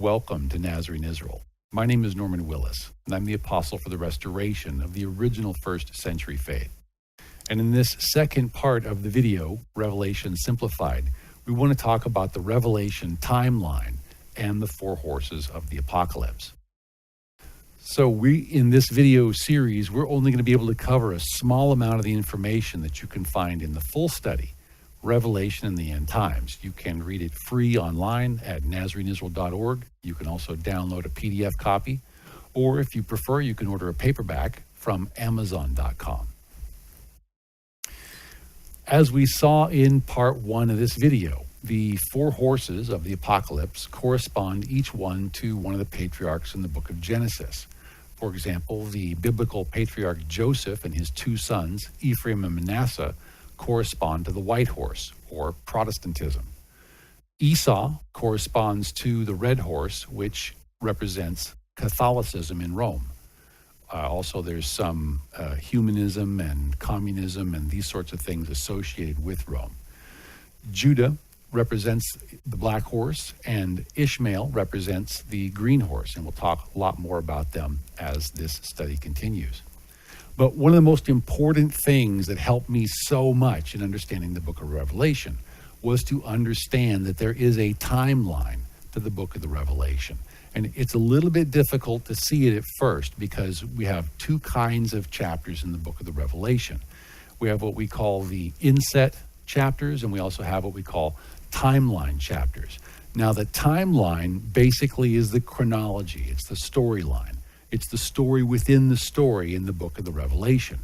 welcome to Nazarene Israel. My name is Norman Willis, and I'm the apostle for the restoration of the original first century faith. And in this second part of the video, Revelation Simplified, we want to talk about the Revelation timeline and the four horses of the apocalypse. So in this video series, we're only going to be able to cover a small amount of the information that you can find in the full study, Revelation and the End Times. You can read it free online at nazareneisrael.org. You can also download a PDF copy, or if you prefer, you can order a paperback from Amazon.com. As we saw in part one of this video, the four horses of the apocalypse correspond each one to one of the patriarchs in the book of Genesis. For example, the biblical patriarch Joseph and his two sons, Ephraim and Manasseh, correspond to the white horse, or Protestantism. Esau corresponds to the red horse, which represents Catholicism in Rome. Also, there's some humanism and communism and these sorts of things associated with Rome. Judah represents the black horse, and Ishmael represents the green horse, and we'll talk a lot more about them as this study continues. But one of the most important things that helped me so much in understanding the book of Revelation was to understand that there is a timeline to the book of the Revelation. And it's a little bit difficult to see it at first because we have two kinds of chapters in the book of the Revelation. We have what we call the inset chapters, and we also have what we call timeline chapters. Now, the timeline basically is the chronology. It's the storyline. It's the story within the story in the book of the Revelation.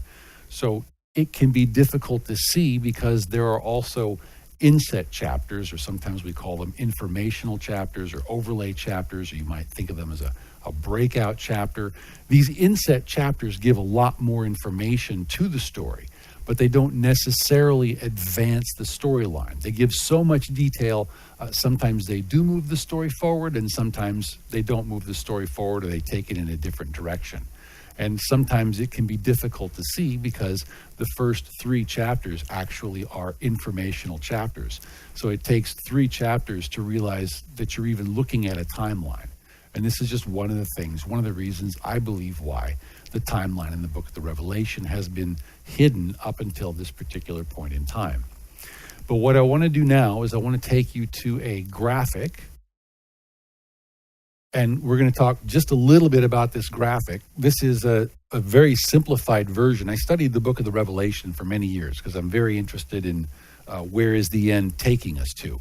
So it can be difficult to see because there are also inset chapters, or sometimes we call them informational chapters or overlay chapters, or you might think of them as a breakout chapter. These inset chapters give a lot more information to the story, but they don't necessarily advance the storyline. They give so much detail. Sometimes they do move the story forward, and sometimes they don't move the story forward, or they take it in a different direction. And sometimes it can be difficult to see because the first three chapters actually are informational chapters. So it takes three chapters to realize that you're even looking at a timeline. And this is just one of the things, one of the reasons I believe why the timeline in the book of the Revelation has been hidden up until this particular point in time. But what I want to do now is I want to take you to a graphic, and we're going to talk just a little bit about this graphic. This is a very simplified version. I studied the book of the Revelation for many years because I'm very interested in where is the end taking us to.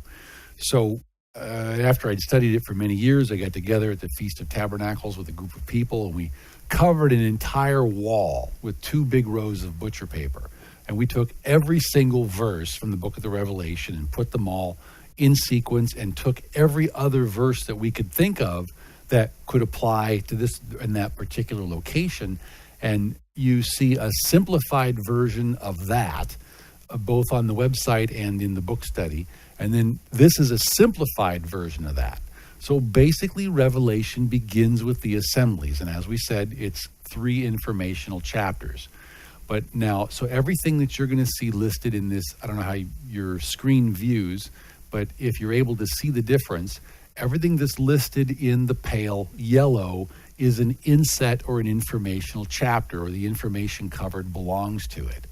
So after I'd studied it for many years, I got together at the Feast of Tabernacles with a group of people, and we covered an entire wall with two big rows of butcher paper. And we took every single verse from the book of the Revelation and put them all in sequence, and took every other verse that we could think of that could apply to this and that particular location. And you see a simplified version of that, both on the website and in the book study. And then this is a simplified version of that. So basically, Revelation begins with the assemblies. And as we said, it's three informational chapters. But now, so everything that you're going to see listed in this, I don't know how your screen views, but if you're able to see the difference, everything that's listed in the pale yellow is an inset or an informational chapter, or the information covered belongs to it.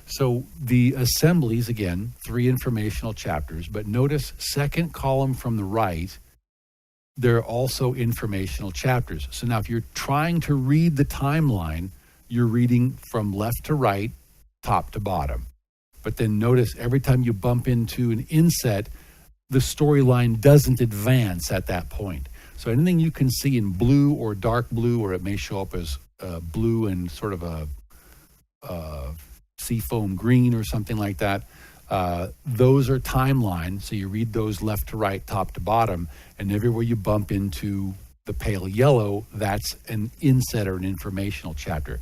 So the assemblies, again, three informational chapters, but notice second column from the right, they're also informational chapters. So now if you're trying to read the timeline, you're reading from left to right, top to bottom. But then notice every time you bump into an inset, the storyline doesn't advance at that point. So anything you can see in blue or dark blue, or it may show up as blue and sort of a seafoam green or something like that, those are timelines. So you read those left to right, top to bottom, and everywhere you bump into the pale yellow, that's an inset or an informational chapter.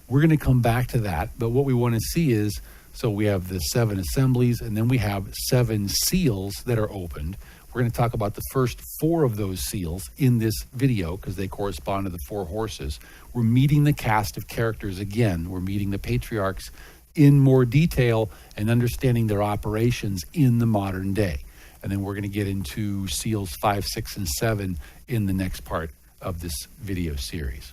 We're going to come back to that, but what we want to see is, so we have the seven assemblies, and then we have seven seals that are opened. We're going to talk about the first four of those seals in this video because they correspond to the four horses. We're meeting the cast of characters again. We're meeting the patriarchs in more detail and understanding their operations in the modern day. And then we're going to get into seals 5, 6, and 7 in the next part of this video series.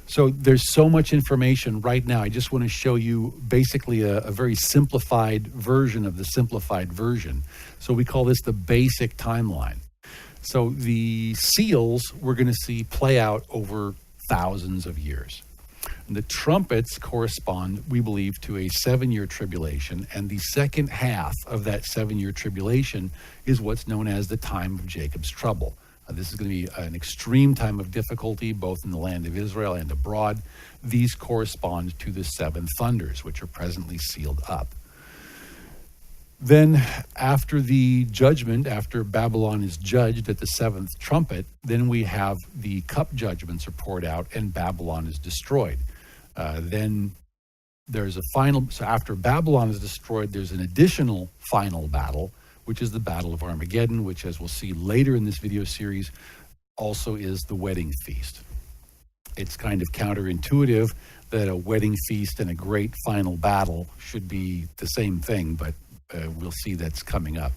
So there's so much information right now. I just want to show you basically a very simplified version of the simplified version. So we call this the basic timeline. So the seals we're going to see play out over thousands of years. And the trumpets correspond, we believe, to a 7-year tribulation, and the second half of that 7-year tribulation is what's known as the time of Jacob's trouble. This is going to be an extreme time of difficulty, both in the land of Israel and abroad. These correspond to the 7 thunders, which are presently sealed up. Then after the judgment, after Babylon is judged at the 7th trumpet, then we have the cup judgments are poured out and Babylon is destroyed. Then there's a final, so after Babylon is destroyed, there's an additional final battle, which is the Battle of Armageddon, which, as we'll see later in this video series, also is the wedding feast. It's kind of counterintuitive that a wedding feast and a great final battle should be the same thing, but we'll see that's coming up.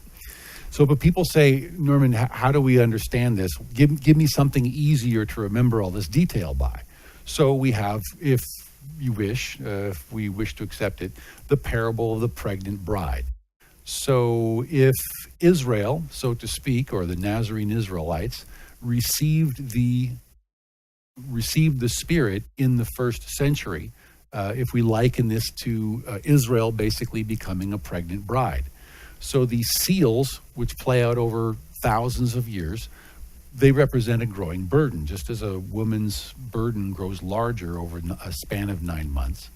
So, but people say, Norman, how do we understand this? Give me something easier to remember all this detail by. So we have, if you wish, if we wish to accept it, the parable of the pregnant bride. So if Israel, so to speak, or the Nazarene Israelites, received the Spirit in the first century, if we liken this to Israel basically becoming a pregnant bride. So these seals, which play out over thousands of years, they represent a growing burden, just as a woman's burden grows larger over a span of 9 months.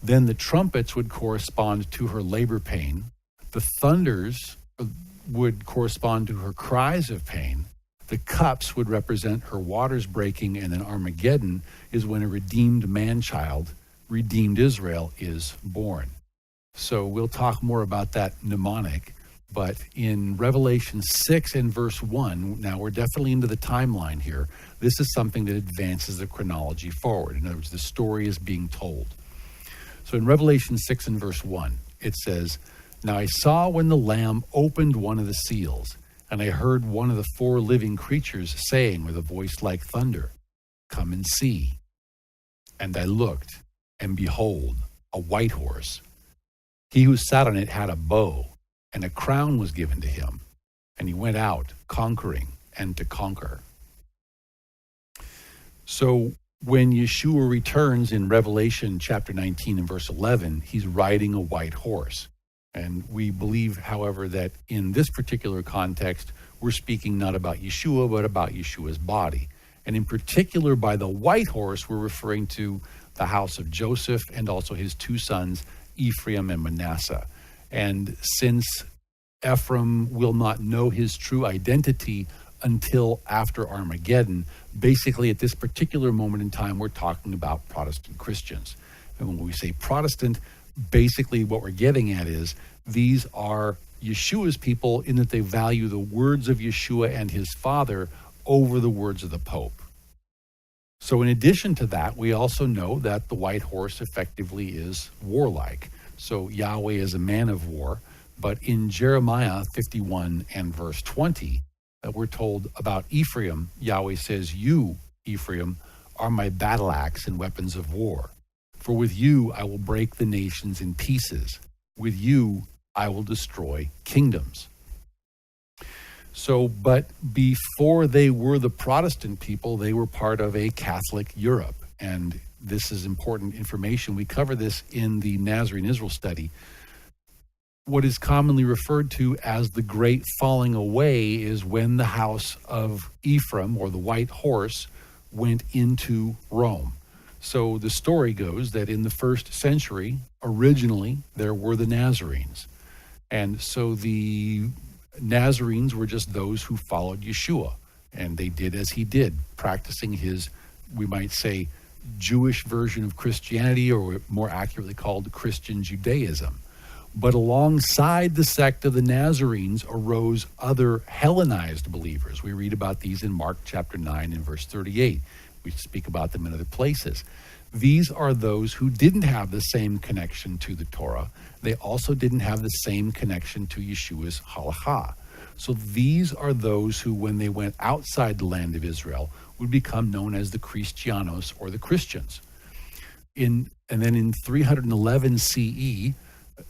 Then the trumpets would correspond to her labor pain. The thunders would correspond to her cries of pain. The cups would represent her waters breaking, and then Armageddon is when a redeemed man-child, redeemed Israel, is born. So we'll talk more about that mnemonic, but in Revelation 6 and verse 1, now we're definitely into the timeline here. This is something that advances the chronology forward. In other words, the story is being told. So in Revelation 6 and verse 1, it says, "Now I saw when the Lamb opened one of the seals, and I heard one of the 4 living creatures saying with a voice like thunder, 'Come and see.' And I looked, and behold, a white horse. He who sat on it had a bow, and a crown was given to him, and he went out conquering and to conquer." So when Yeshua returns in Revelation chapter 19 and verse 11, he's riding a white horse. And we believe, however, that in this particular context, we're speaking not about Yeshua, but about Yeshua's body. And in particular, by the white horse, we're referring to the house of Joseph and also his 2 sons, Ephraim and Manasseh. And since Ephraim will not know his true identity until after Armageddon, basically at this particular moment in time, we're talking about Protestant Christians. And when we say Protestant, basically what we're getting at is these are Yeshua's people in that they value the words of Yeshua and his Father over the words of the Pope. So in addition to that, we also know that the white horse effectively is warlike. So Yahweh is a man of war. But in Jeremiah 51 and verse 20, we're told about Ephraim, Yahweh says, "You, Ephraim, are my battle axe and weapons of war. For with you I will break the nations in pieces. With you I will destroy kingdoms." So, but before they were the Protestant people, they were part of a Catholic Europe. And this is important information. We cover this in the Nazarene Israel study. What is commonly referred to as the Great Falling Away is when the house of Ephraim, or the white horse, went into Rome. So the story goes that in the first century, originally, there were the Nazarenes. And so the Nazarenes were just those who followed Yeshua. And they did as he did, practicing his, we might say, Jewish version of Christianity, or more accurately called Christian Judaism. But alongside the sect of the Nazarenes arose other Hellenized believers. We read about these in Mark chapter 9 and verse 38. We speak about them in other places. These are those who didn't have the same connection to the Torah. They also didn't have the same connection to Yeshua's halakha. So these are those who, when they went outside the land of Israel, would become known as the Christianos, or the Christians. And then in 311 CE,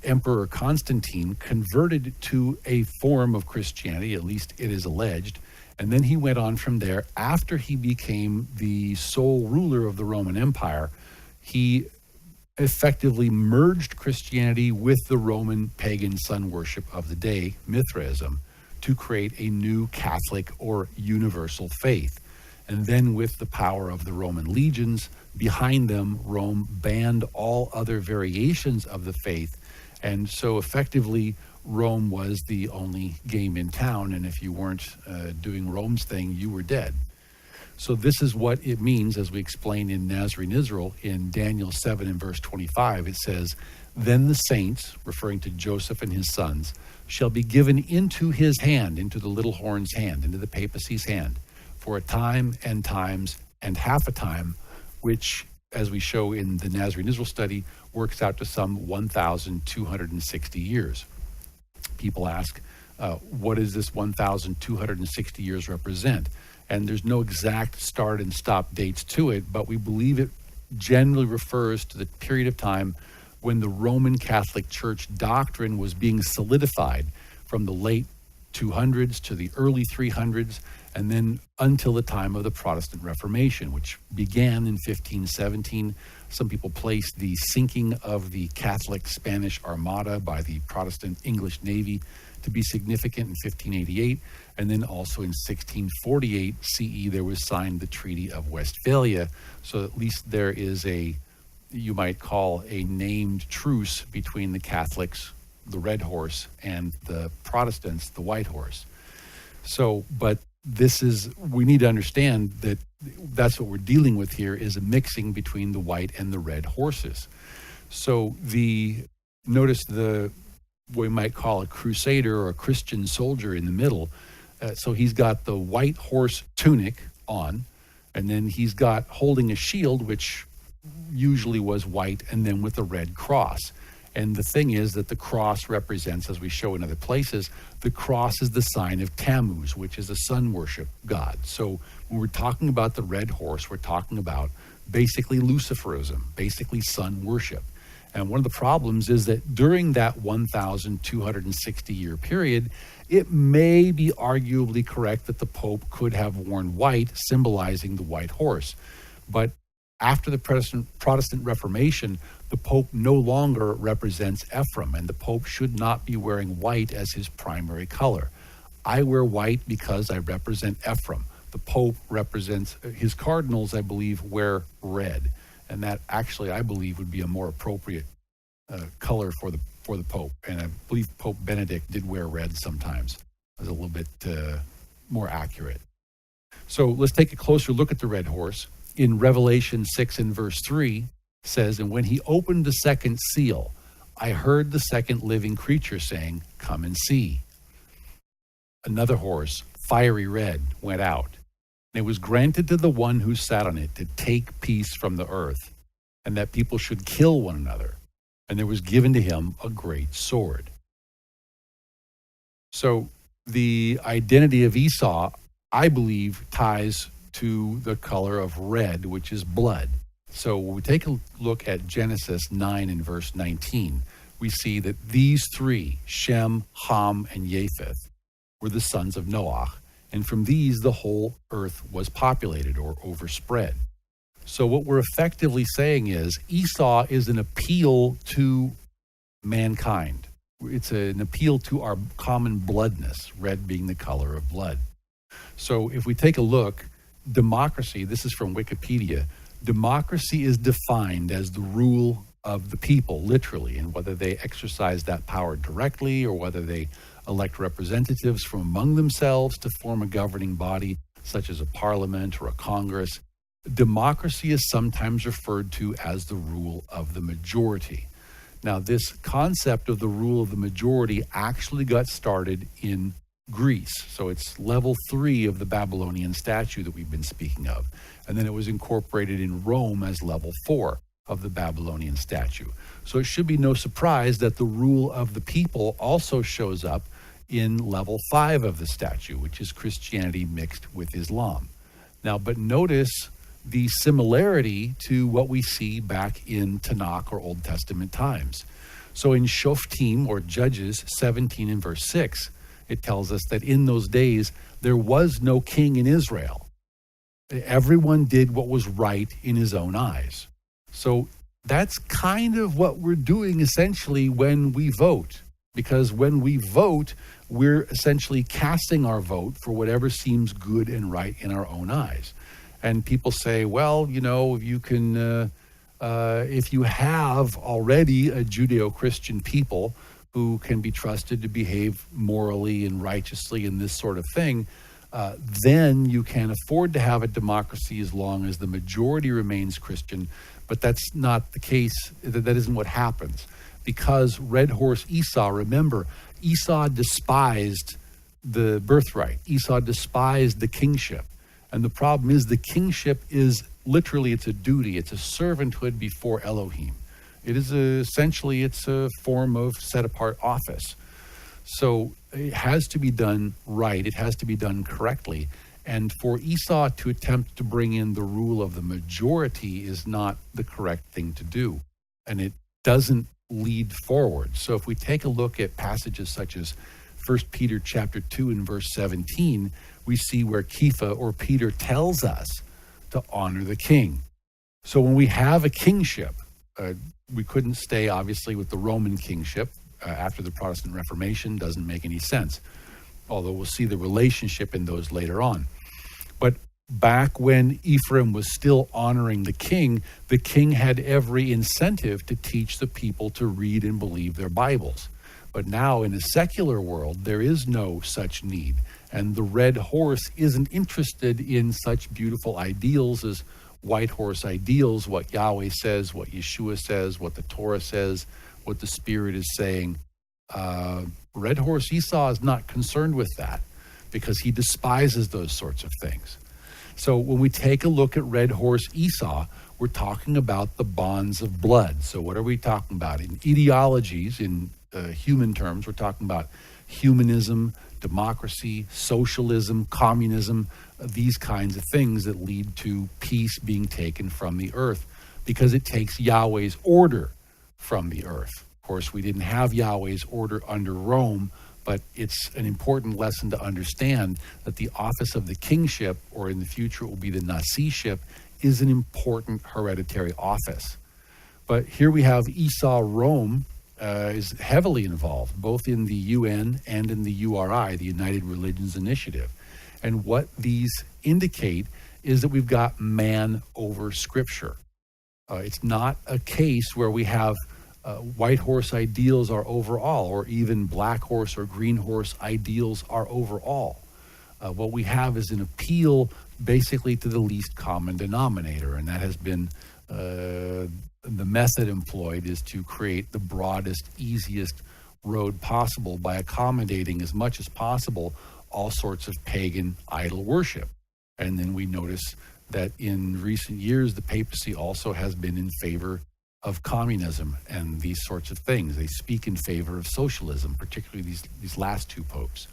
Emperor Constantine converted to a form of Christianity, at least it is alleged, and then he went on from there. After he became the sole ruler of the Roman Empire, he effectively merged Christianity with the Roman pagan sun worship of the day, Mithraism, to create a new Catholic or universal faith. And then with the power of the Roman legions behind them, Rome banned all other variations of the faith. And so effectively, Rome was the only game in town. And if you weren't doing Rome's thing, you were dead. So this is what it means, as we explain in Nazarene Israel in Daniel 7 and verse 25. It says, "Then the saints," referring to Joseph and his sons, "shall be given into his hand," into the little horn's hand, into the papacy's hand, "for a time and times and half a time," which, as we show in the Nazarene Israel study, works out to some 1,260 years. People ask, what does this 1,260 years represent? And there's no exact start and stop dates to it, but we believe it generally refers to the period of time when the Roman Catholic Church doctrine was being solidified from the late 200s to the early 300s, and then until the time of the Protestant Reformation, which began in 1517. Some people place the sinking of the Catholic Spanish Armada by the Protestant English Navy to be significant in 1588, and then also in 1648 CE there was signed the Treaty of Westphalia. So at least there is you might call a named truce between the Catholics, the red horse, and the Protestants, the white horse. So, but we need to understand that that's what we're dealing with here, is a mixing between the white and the red horses. So notice what we might call a crusader or a Christian soldier in the middle. So he's got the white horse tunic on, and then he's got holding a shield, which usually was white, and then with a red cross. And the thing is that the cross represents, as we show in other places, the cross is the sign of Tammuz, which is a sun worship god. So when we're talking about the red horse, we're talking about basically Luciferism, basically sun worship. And one of the problems is that during that 1,260-year period, it may be arguably correct that the Pope could have worn white, symbolizing the white horse. But after the Protestant Reformation, the Pope no longer represents Ephraim, and the Pope should not be wearing white as his primary color. I wear white because I represent Ephraim. The Pope represents, his cardinals, I believe, wear red. And that actually, I believe, would be a more appropriate color for the Pope. And I believe Pope Benedict did wear red sometimes. It was a little bit more accurate. So let's take a closer look at the red horse. In Revelation 6 and verse 3 says, "And when he opened the second seal, I heard the second living creature saying, 'Come and see.' Another horse, fiery red, went out. And it was granted to the one who sat on it to take peace from the earth, and that people should kill one another. And there was given to him a great sword." So the identity of Esau, I believe, ties to the color of red, which is blood. So when we take a look at Genesis 9 and verse 19, we see that these three, Shem, Ham, and Japheth, were the sons of Noah. And from these, the whole earth was populated or overspread. So what we're effectively saying is Esau is an appeal to mankind. It's an appeal to our common bloodness, red being the color of blood. So if we take a look, democracy, this is from Wikipedia, democracy is defined as the rule of the people, literally, and whether they exercise that power directly or whether they elect representatives from among themselves to form a governing body, such as a parliament or a congress. Democracy is sometimes referred to as the rule of the majority. Now, this concept of the rule of the majority actually got started in Greece. So it's level 3 of the Babylonian statue that we've been speaking of. And then it was incorporated in Rome as level 4 of the Babylonian statue. So it should be no surprise that the rule of the people also shows up in level 5 of the statue, which is Christianity mixed with Islam. Now, but notice the similarity to what we see back in Tanakh or Old Testament times. So in Shoftim, or Judges 17 and verse 6, it tells us that in those days there was no king in Israel. Everyone did what was right in his own eyes. So that's kind of what we're doing essentially when we vote. Because when we vote, we're essentially casting our vote for whatever seems good and right in our own eyes. And people say, well, you know, you can, if you have already a Judeo-Christian people who can be trusted to behave morally and righteously and this sort of thing, then you can afford to have a democracy as long as the majority remains Christian. But that's not the case. That isn't what happens. Because Red Horse Esau, remember, Esau despised the birthright. Esau despised the kingship. And the problem is the kingship is literally, it's a duty. It's a servanthood before Elohim. It is essentially, it's a form of set-apart office. So it has to be done right. It has to be done correctly. And for Esau to attempt to bring in the rule of the majority is not the correct thing to do. And it doesn't lead forward. So if we take a look at passages such as 1 Peter chapter 2 and verse 17, we see where Kepha or Peter tells us to honor the king. So when we have a kingship, we couldn't stay obviously with the Roman kingship after the Protestant Reformation. Doesn't make any sense, although we'll see the relationship in those later on. But back when Ephraim was still honoring the king had every incentive to teach the people to read and believe their Bibles. But now in a secular world, there is no such need. And the red horse isn't interested in such beautiful ideals as white horse ideals, what Yahweh says, what Yeshua says, what the Torah says, what the Spirit is saying. Red horse Esau is not concerned with that because he despises those sorts of things. So when we take a look at red horse Esau, we're talking about the bonds of blood. So what are we talking about? In ideologies, in human terms, we're talking about humanism, democracy, socialism, communism, these kinds of things that lead to peace being taken from the earth because it takes Yahweh's order from the earth. Of course, we didn't have Yahweh's order under Rome, but it's an important lesson to understand that the office of the kingship, or in the future it will be the Nasiship, is an important hereditary office. But here we have Esau Rome is heavily involved, both in the UN and in the URI, the United Religions Initiative. And what these indicate is that we've got man over scripture. It's not a case where we have white horse ideals are over all, or even black horse or green horse ideals are over all. What we have is an appeal basically to the least common denominator, and that has been the method employed is to create the broadest, easiest road possible by accommodating as much as possible all sorts of pagan idol worship. And then we notice that in recent years, the papacy also has been in favor of communism and these sorts of things. They speak in favor of socialism, particularly these last two popes.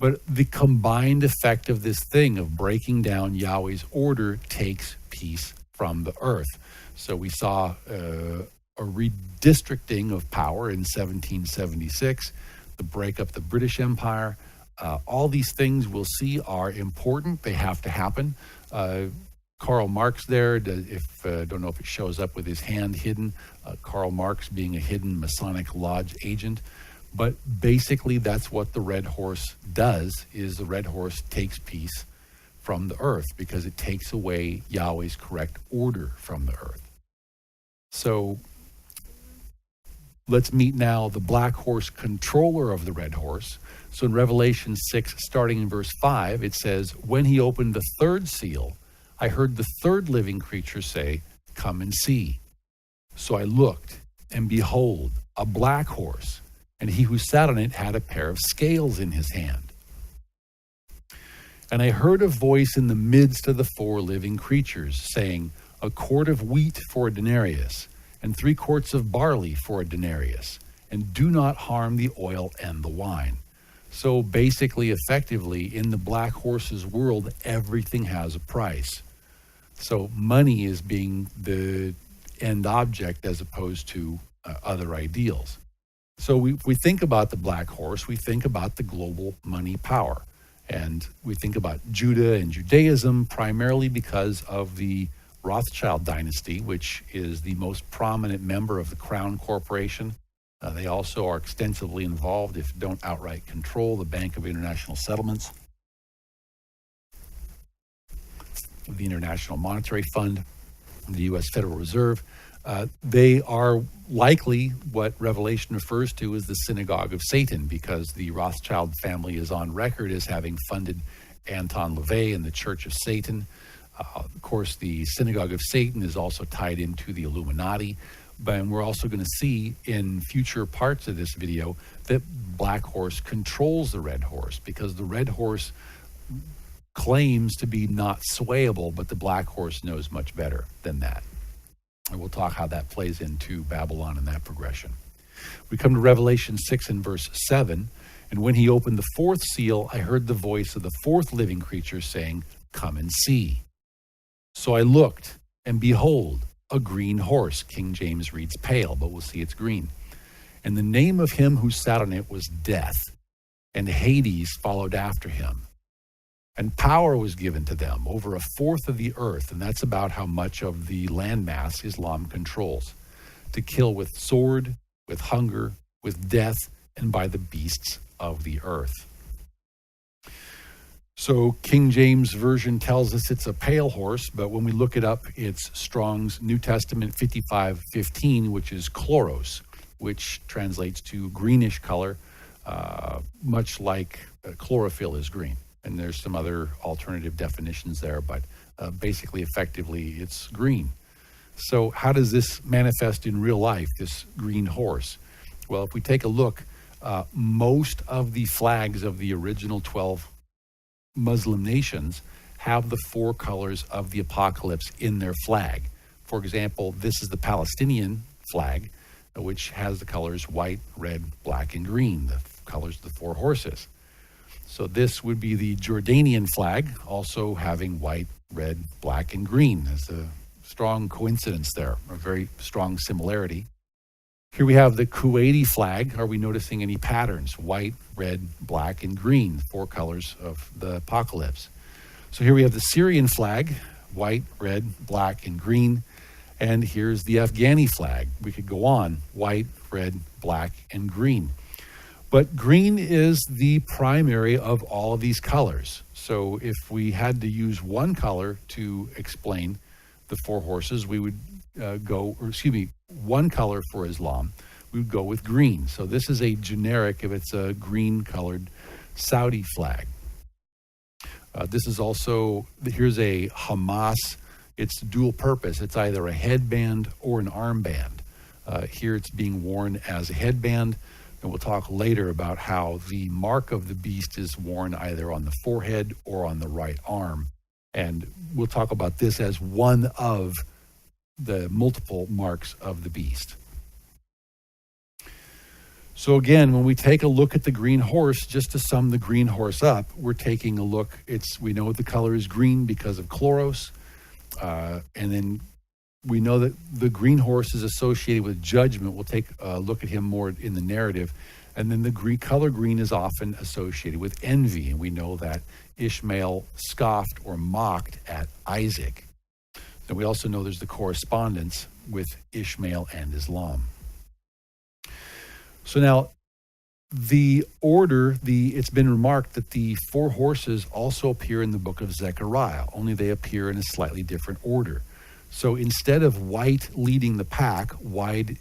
But the combined effect of this thing of breaking down Yahweh's order takes peace from the earth. So we saw a redistricting of power in 1776, the breakup of the British Empire. All these things we'll see are important. They have to happen. Karl Marx there, don't know if it shows up with his hand hidden, Karl Marx being a hidden Masonic Lodge agent. But basically that's what the red horse does, is the red horse takes peace from the earth because it takes away Yahweh's correct order from the earth. So let's meet now the black horse controller of the red horse. So in Revelation 6, starting in verse 5, it says, "When he opened the third seal, I heard the third living creature say, 'Come and see.' So I looked, and behold, a black horse, and he who sat on it had a pair of scales in his hand. And I heard a voice in the midst of the four living creatures, saying, a quart of wheat for a denarius, and 3 quarts of barley for a denarius, and do not harm the oil and the wine. So basically, effectively, in the black horse's world, everything has a price. So money is being the end object as opposed to other ideals. So we think about the black horse, we think about the global money power. And we think about Judah and Judaism primarily because of the Rothschild dynasty, which is the most prominent member of the Crown Corporation. They also are extensively involved, if don't outright control, the Bank of International Settlements, the International Monetary Fund, the U.S. Federal Reserve. They are likely what Revelation refers to as the synagogue of Satan, because the Rothschild family is on record as having funded Anton LaVey and the Church of Satan. Of course, the synagogue of Satan is also tied into the Illuminati. But we're also going to see in future parts of this video that Black Horse controls the Red Horse, because the Red Horse claims to be not swayable, but the Black Horse knows much better than that. And we'll talk how that plays into Babylon and that progression. We come to Revelation 6 and verse 7. And when he opened the 4th seal, I heard the voice of the 4th living creature saying, come and see. So I looked, and behold, a green horse. King James reads pale, but we'll see it's green. And the name of him who sat on it was Death, and Hades followed after him. And power was given to them over 1/4 of the earth, and that's about how much of the landmass Islam controls, to kill with sword, with hunger, with death, and by the beasts of the earth. So King James Version tells us it's a pale horse, but when we look it up, it's Strong's New Testament 55:15, which is chloros, which translates to greenish color, much like chlorophyll is green. And there's some other alternative definitions there, but basically, effectively, it's green. So how does this manifest in real life, this green horse? Well, if we take a look, most of the flags of the original 12 Muslim nations have the 4 colors of the apocalypse in their flag. For example, this is the Palestinian flag, which has the colors white, red, black, and green, the colors of the 4 horses. So this would be the Jordanian flag, also having white, red, black, and green. There's a strong coincidence there, a very strong similarity. Here we have the Kuwaiti flag. Are we noticing any patterns? White, red, black, and green, 4 colors of the apocalypse. So here we have the Syrian flag, white, red, black, and green. And here's the Afghani flag. We could go on, white, red, black, and green. But green is the primary of all of these colors. So if we had to use one color to explain the 4 horses, we would one color for Islam, we would go with green. So this is a generic if it's a green colored Saudi flag. This is also, here's a Hamas. It's dual purpose. It's either a headband or an armband. Here it's being worn as a headband. And we'll talk later about how the mark of the beast is worn either on the forehead or on the right arm. And we'll talk about this as one of the multiple marks of the beast. So again, when we take a look at the green horse, just to sum the green horse up, we're taking a look. We know the color is green because of chloros. And then we know that the green horse is associated with judgment. We'll take a look at him more in the narrative. And then the color green is often associated with envy. And we know that Ishmael scoffed or mocked at Isaac. And we also know there's the correspondence with Ishmael and Islam. So now, the order, it's been remarked that the 4 horses also appear in the book of Zechariah, only they appear in a slightly different order. So instead of white leading the pack, white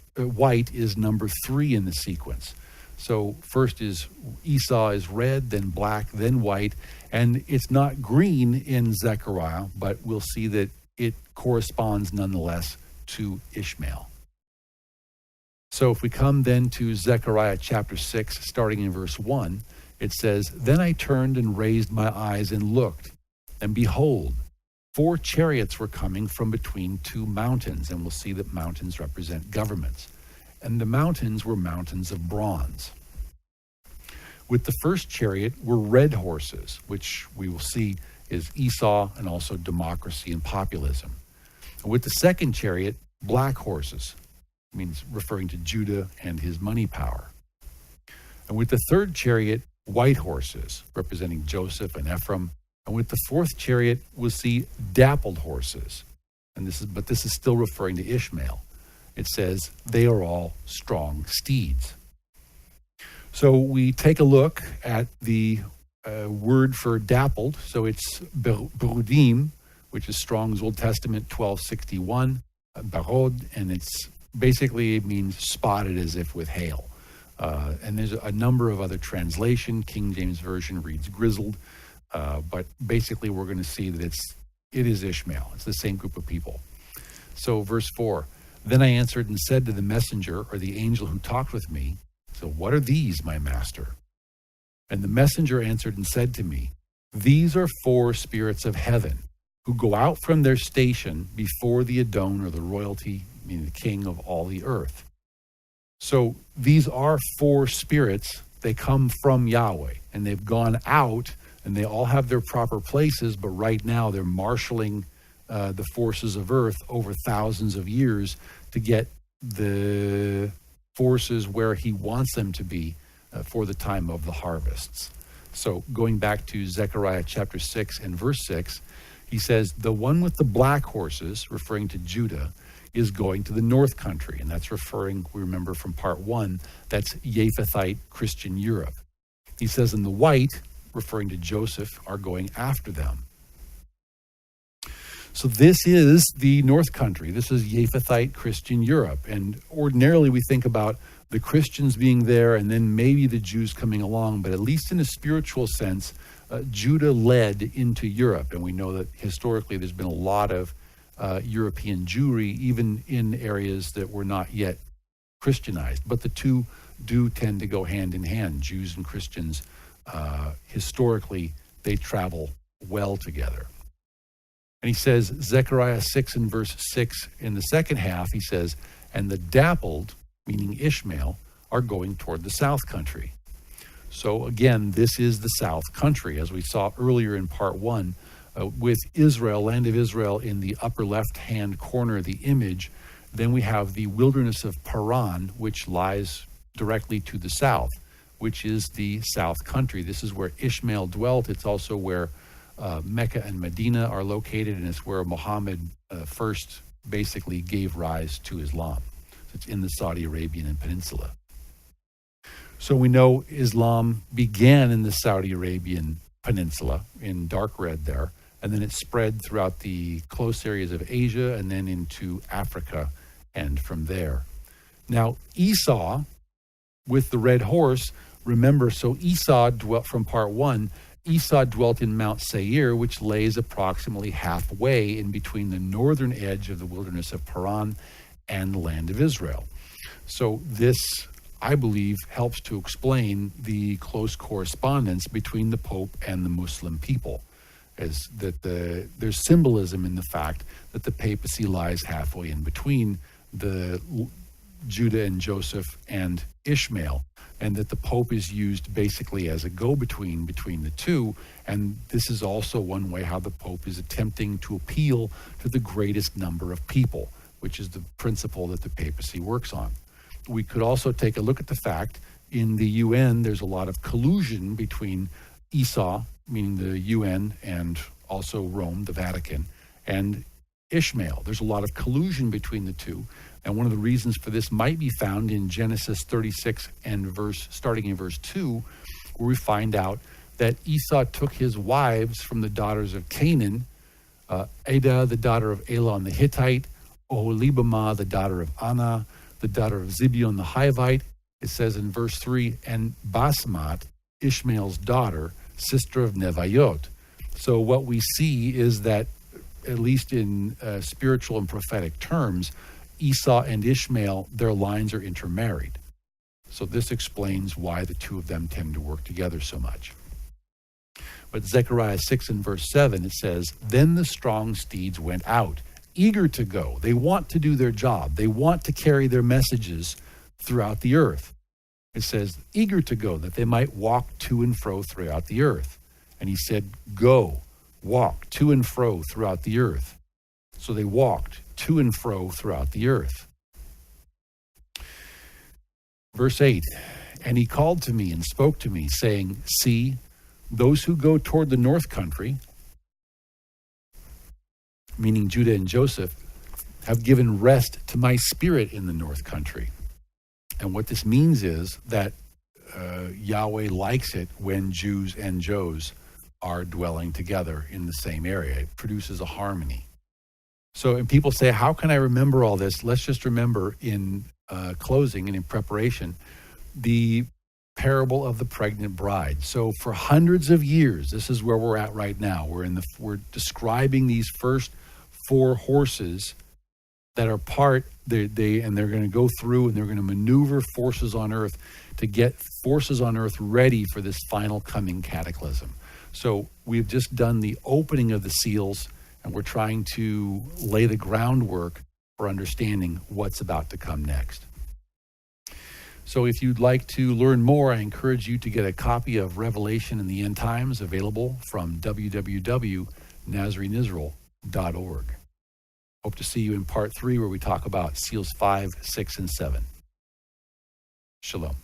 is number 3 in the sequence. So first is Esau is red, then black, then white, and it's not green in Zechariah, but we'll see that it corresponds nonetheless to Ishmael. So if we come then to Zechariah chapter 6, starting in verse 1, it says, "Then I turned and raised my eyes and looked, and behold, 4 chariots were coming from between 2 mountains." And we'll see that mountains represent governments. And the mountains were mountains of bronze. With the first chariot were red horses, which we will see is Esau and also democracy and populism. And with the second chariot, black horses, means referring to Judah and his money power. And with the third chariot, white horses, representing Joseph and Ephraim. And with the fourth chariot, we'll see dappled horses. But this is still referring to Ishmael. It says, "They are all strong steeds." So we take a look at the word for dappled. So it's berudim, which is Strong's Old Testament 1261, barod, and it's basically it means spotted as if with hail. And there's a number of other translations. King James Version reads grizzled, but basically we're going to see that it is Ishmael. It's the same group of people. So verse 4, "Then I answered and said to the messenger," or the angel who talked with me, "So what are these, my master?" And the messenger answered and said to me, "These are 4 spirits of heaven who go out from their station before the Adon," or the royalty, meaning the king of all the earth. So these are 4 spirits. They come from Yahweh, and they've gone out, and they all have their proper places, but right now they're marshaling the forces of earth over thousands of years to get the forces where he wants them to be for the time of the harvests. So going back to Zechariah chapter 6 and verse 6, he says, "The one with the black horses," referring to Judah, "is going to the north country." And that's referring, we remember from part 1, that's Japhethite Christian Europe. He says, "And the white," referring to Joseph, "are going after them." So this is the north country. This is Japhethite Christian Europe. And ordinarily we think about the Christians being there and then maybe the Jews coming along, but at least in a spiritual sense, Judah led into Europe. And we know that historically there's been a lot of European Jewry, even in areas that were not yet Christianized. But the two do tend to go hand in hand. Jews and Christians, historically, they travel well together. And he says, Zechariah 6 and verse 6, in the second half, he says, "And the dappled," meaning Ishmael, "are going toward the south country." So again, this is the south country, as we saw earlier in part 1, with Israel, land of Israel, in the upper left-hand corner of the image. Then we have the wilderness of Paran, which lies directly to the south, which is the south country. This is where Ishmael dwelt. It's also where Mecca and Medina are located, and it's where Muhammad first basically gave rise to Islam. It's in the Saudi Arabian Peninsula. So we know Islam began in the Saudi Arabian Peninsula, in dark red there, and then it spread throughout the close areas of Asia and then into Africa and from there. Now, Esau, with the red horse, remember, so Esau dwelt, from part 1, Esau dwelt in Mount Seir, which lays approximately halfway in between the northern edge of the wilderness of Paran and the land of Israel. So this, I believe, helps to explain the close correspondence between the Pope and the Muslim people, as that there's symbolism in the fact that the papacy lies halfway in between the Judah and Joseph and Ishmael, and that the Pope is used basically as a go-between between the two. And this is also one way how the Pope is attempting to appeal to the greatest number of people, which is the principle that the papacy works on. We could also take a look at the fact in the UN, there's a lot of collusion between Esau, meaning the UN, and also Rome, the Vatican, and Ishmael. There's a lot of collusion between the two. And one of the reasons for this might be found in Genesis 36 and starting in verse 2, where we find out that Esau took his wives from the daughters of Canaan, Adah, the daughter of Elon the Hittite, Oholibamah, the daughter of Anah, the daughter of Zibeon the Hivite. It says in verse 3, and Basmat, Ishmael's daughter, sister of Nevayot. So what we see is that, at least in spiritual and prophetic terms, Esau and Ishmael, their lines are intermarried. So this explains why the two of them tend to work together so much. But Zechariah 6 and verse 7, it says, "Then the strong steeds went out, eager to go." They want to do their job. They want to carry their messages throughout the earth. It says, eager to go, that they might walk to and fro throughout the earth. And he said, go, walk to and fro throughout the earth. So they walked to and fro throughout the earth. Verse 8, "And he called to me and spoke to me, saying, See, those who go toward the north country," meaning Judah and Joseph, "have given rest to my spirit in the north country." And what this means is that Yahweh likes it when Jews and Joes are dwelling together in the same area. It produces a harmony. So, and people say, how can I remember all this? Let's just remember in closing and in preparation, the parable of the pregnant bride. So for hundreds of years, this is where we're at right now. We're describing these first four horses that are they're going to go through and they're going to maneuver forces on earth to get forces on earth ready for this final coming cataclysm. So we've just done the opening of the seals, and we're trying to lay the groundwork for understanding what's about to come next. So if you'd like to learn more, I encourage you to get a copy of Revelation in the End Times, available from www.nazareneisrael.org. Hope to see you in part 3, where we talk about seals 5, 6, and 7. Shalom.